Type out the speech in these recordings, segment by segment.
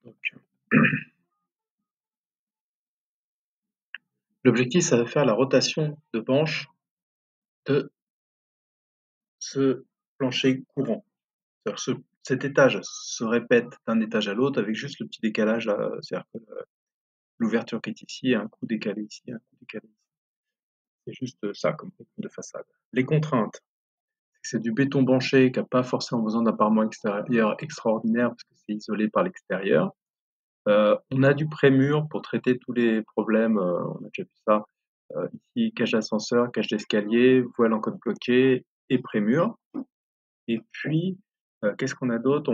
Donc, l'objectif, ça va faire la rotation de manche de ce plancher courant. C'est-à-dire cet étage se répète d'un étage à l'autre avec juste le petit décalage là, c'est-à-dire que l'ouverture qui est ici, un coup décalé ici, un coup décalé ici. C'est juste ça comme de façade. Les contraintes, c'est du béton banché qui n'a pas forcément besoin d'un parement extérieur extraordinaire parce que c'est isolé par l'extérieur. On a du prémur pour traiter tous les problèmes, on a déjà vu ça. Ici, cage d'ascenseur, cage d'escalier, voile en côte bloquée et prémur. Et puis, qu'est-ce qu'on a d'autre?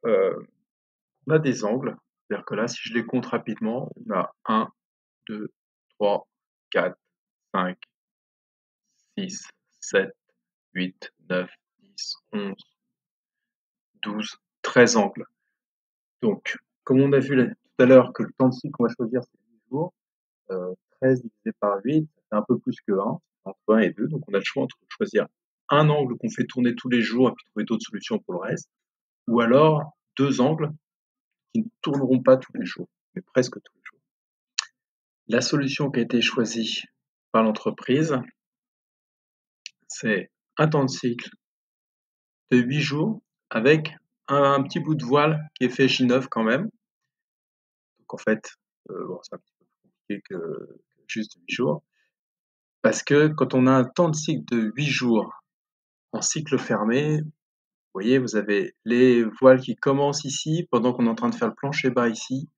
On a des angles. C'est-à-dire que là, si je les compte rapidement, on a 1, 2, 3, 4, 5, 6, 7, 8, 9, 10, 11, 12, 13 angles. Donc, comme on a vu tout à l'heure que le temps de cycle qu'on va choisir, c'est 10 jours, 13 divisé par 8, ça fait un peu plus que 1, entre 1 et 2. Donc, on a le choix entre choisir un angle qu'on fait tourner tous les jours et puis trouver d'autres solutions pour le reste, ou alors deux angles qui ne tourneront pas tous les jours, mais presque tous les jours. La solution qui a été choisie par l'entreprise, c'est un temps de cycle de 8 jours avec un petit bout de voile qui est fait J9 quand même. Donc en fait, bon, c'est un petit peu plus compliqué que juste 8 jours. Parce que quand on a un temps de cycle de 8 jours en cycle fermé, vous voyez, vous avez les voiles qui commencent ici pendant qu'on est en train de faire le plancher bas ici.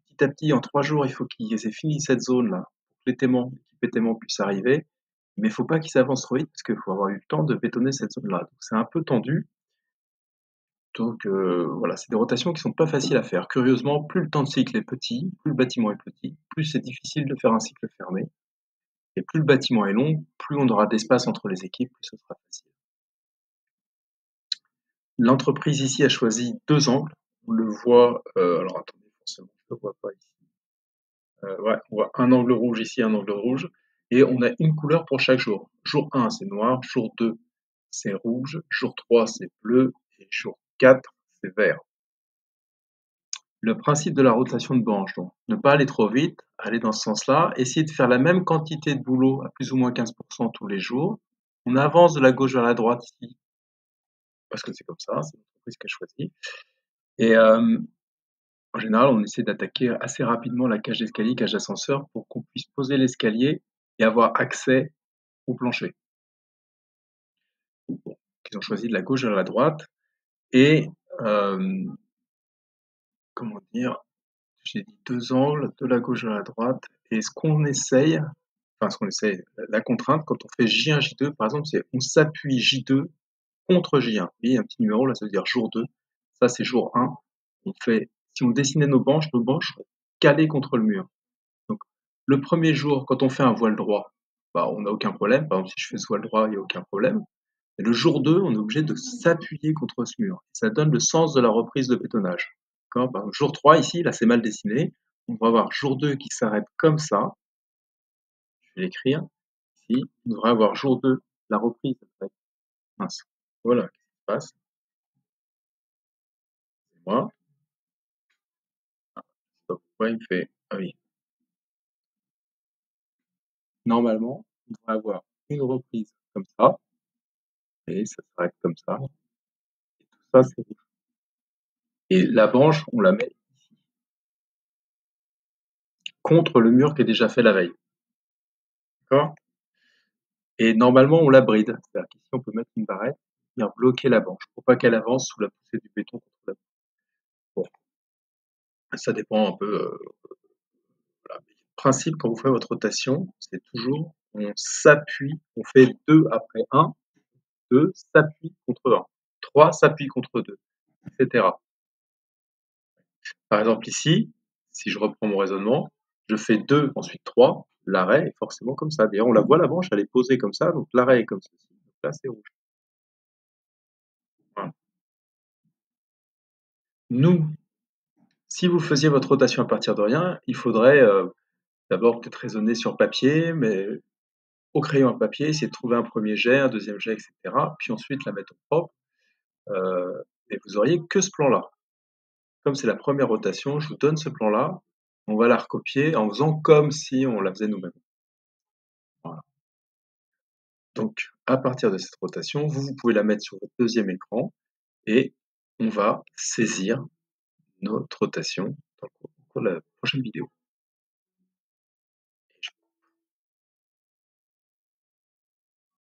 Petit à petit, en 3 jours, il faut qu'ils aient fini cette zone-là pour que l'équipe étaiement puisse arriver. Mais il ne faut pas qu'ils avancent trop vite parce qu'il faut avoir eu le temps de bétonner cette zone-là. Donc c'est un peu tendu. Donc voilà, c'est des rotations qui sont pas faciles à faire. Curieusement, plus le temps de cycle est petit, plus le bâtiment est petit, plus c'est difficile de faire un cycle fermé. Et plus le bâtiment est long, plus on aura d'espace entre les équipes, plus ce sera facile. L'entreprise ici a choisi deux angles. On le voit, alors attendez, forcément, je ne le vois pas ici. Ouais, on voit un angle rouge ici, un angle rouge. Et on a une couleur pour chaque jour. Jour 1, c'est noir. Jour 2, c'est rouge. Jour 3, c'est bleu. Et jour 4, c'est vert. Le principe de la rotation de branche, donc, ne pas aller trop vite, aller dans ce sens-là, essayer de faire la même quantité de boulot à plus ou moins 15% tous les jours. On avance de la gauche vers la droite ici, parce que c'est comme ça, c'est l'entreprise qui a choisi. Et en général, on essaie d'attaquer assez rapidement la cage d'escalier, cage d'ascenseur, pour qu'on puisse poser l'escalier et avoir accès au plancher. Bon, ils ont choisi de la gauche vers la droite. Et comment dire, j'ai dit deux angles, de la gauche vers la droite. Et ce qu'on essaye, enfin ce qu'on essaye, la contrainte, quand on fait J1, J2, par exemple, c'est on s'appuie J2 contre J1. Vous voyez, un petit numéro, là, ça veut dire jour 2. Ça, c'est jour 1. Si on dessinait nos banches sont calées contre le mur. Donc, le premier jour, quand on fait un voile droit, bah, on n'a aucun problème. Par exemple, si je fais ce voile droit, il n'y a aucun problème. Et le jour 2, on est obligé de s'appuyer contre ce mur. Ça donne le sens de la reprise de bétonnage. Par exemple, jour 3, ici, là, c'est mal dessiné. On va avoir jour 2 qui s'arrête comme ça. Je vais l'écrire. Ici, on devrait avoir jour 2, la reprise. Mince. Voilà, qu'est-ce qui se passe? C'est moi. Stop. Pourquoi il me fait... Ah oui. Normalement, on devrait avoir une reprise comme ça. Et ça s'arrête comme ça. Et tout ça, c'est rouge. Et la branche, on la met contre le mur qui est déjà fait la veille. D'accord? Et normalement, on la bride. C'est-à-dire qu'ici, on peut mettre une barrette, venir bloquer la branche pour pas qu'elle avance sous la poussée du béton contre la branche. Bon, ça dépend un peu. Voilà. Le principe, quand vous faites votre rotation, c'est toujours on s'appuie, on fait 2 après 1, 2 s'appuie contre 1, 3 s'appuie contre 2, etc. Par exemple, ici, si je reprends mon raisonnement, je fais 2, ensuite 3, l'arrêt est forcément comme ça. D'ailleurs, on la voit, la branche, elle est posée comme ça, donc l'arrêt est comme ceci. Donc là, c'est rouge. Voilà. Nous, si vous faisiez votre rotation à partir de rien, il faudrait d'abord peut-être raisonner sur papier, mais au crayon à papier, essayer de trouver un premier jet, un deuxième jet, etc. Puis ensuite la mettre au propre, et vous auriez que ce plan-là. comme c'est la première rotation, je vous donne ce plan-là, on va la recopier en faisant comme si on la faisait nous-mêmes. Voilà. Donc, à partir de cette rotation, vous pouvez la mettre sur votre deuxième écran et on va saisir notre rotation dans le cours de la prochaine vidéo.